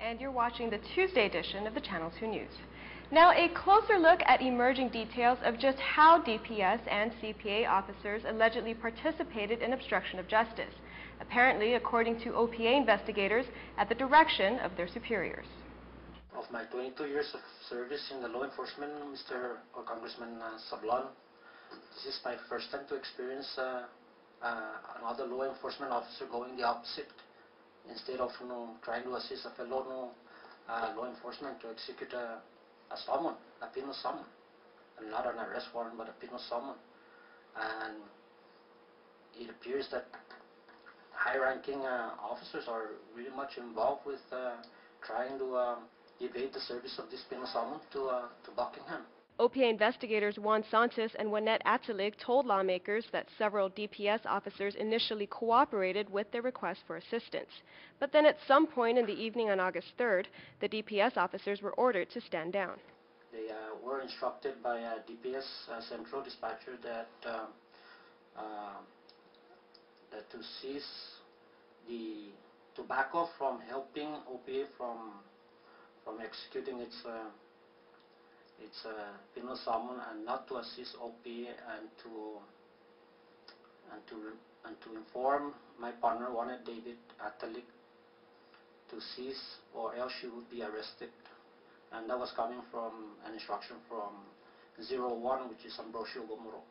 and you're watching the Tuesday edition of the Channel 2 News. Now, a closer look at emerging details of just how DPS and CPA officers allegedly participated in obstruction of justice, apparently, according to OPA investigators, at the direction of their superiors. Of my 22 years of service in the law enforcement, Mr. or Congressman Sablon, this is my first time to experience another law enforcement officer going the opposite. Instead of trying to assist a fellow law enforcement to execute a summon, a penal summon, and not an arrest warrant, but a penal summon. And it appears that high-ranking officers are really much involved with trying to evade the service of this penal summon to Buckingham. OPA investigators Juan Santos and Juanette Atzalig told lawmakers that several DPS officers initially cooperated with their request for assistance. But then at some point in the evening on August 3rd, the DPS officers were ordered to stand down. They were instructed by a DPS Central Dispatcher that to cease to back off from helping OPA from executing its penal summon, and not to assist OPA, and to inform my partner Juanette David Atzalig to cease, or else she would be arrested. And that was coming from an instruction from 01, which is Ambrosio Gomoro.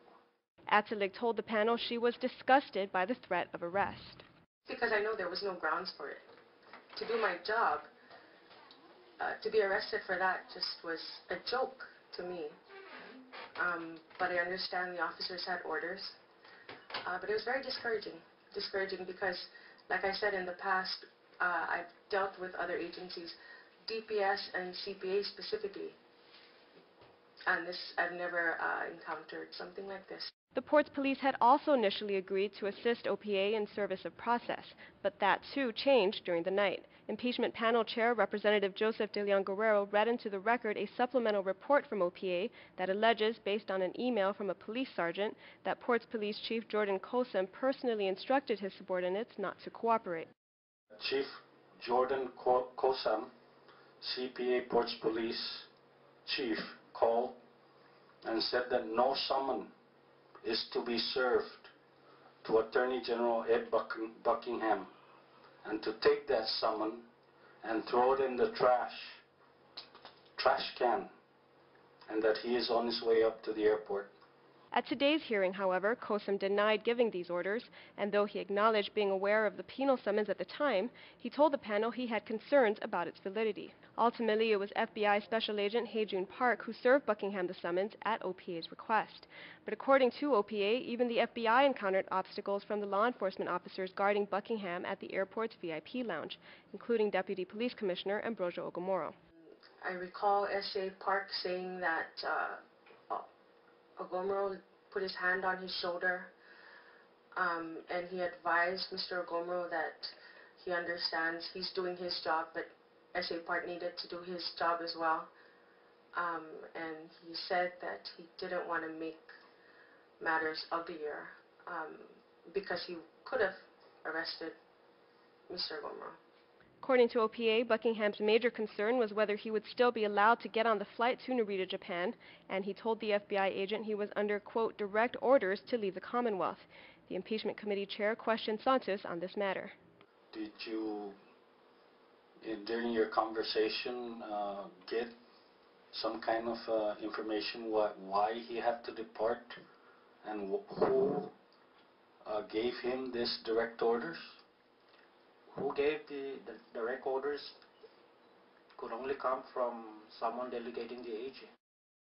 Atzalig told the panel she was disgusted by the threat of arrest. Because I know there was no grounds for it. To do my job, to be arrested for that just was a joke to me. But I understand the officers had orders. But it was very discouraging. Discouraging because, like I said in the past, I've dealt with other agencies, DPS and CPA specifically. And this, I've never encountered something like this. The Ports Police had also initially agreed to assist OPA in service of process, but that too changed during the night. Impeachment Panel Chair Representative Joseph De Leon Guerrero read into the record a supplemental report from OPA that alleges, based on an email from a police sergeant, that Ports Police Chief Jordan Kosem personally instructed his subordinates not to cooperate. Chief Jordan Kosem, CPA Ports Police Chief, called and said that no summon is to be served to Attorney General Ed Buckingham, and to take that summon and throw it in the trash can, and that he is on his way up to the airport. At today's hearing, however, Kosem denied giving these orders, and though he acknowledged being aware of the penal summons at the time, he told the panel he had concerns about its validity. Ultimately, it was FBI Special Agent Hei-Jun Park who served Buckingham the summons at OPA's request. But according to OPA, even the FBI encountered obstacles from the law enforcement officers guarding Buckingham at the airport's VIP lounge, including Deputy Police Commissioner Ambrosio Ogumoro. I recall S.A. Park saying that Ogumoro put his hand on his shoulder, and he advised Mr. Ogumoro that he understands he's doing his job, but S.A. Park needed to do his job as well. And he said that he didn't want to make matters uglier because he could have arrested Mr. Ogumoro. According to OPA, Buckingham's major concern was whether he would still be allowed to get on the flight to Narita, Japan, and he told the FBI agent he was under, quote, direct orders to leave the Commonwealth. The Impeachment Committee chair questioned Santos on this matter. Did you, during your conversation, get some kind of information why he had to depart, and who gave him this direct orders? Who gave the direct orders could only come from someone delegating the AG.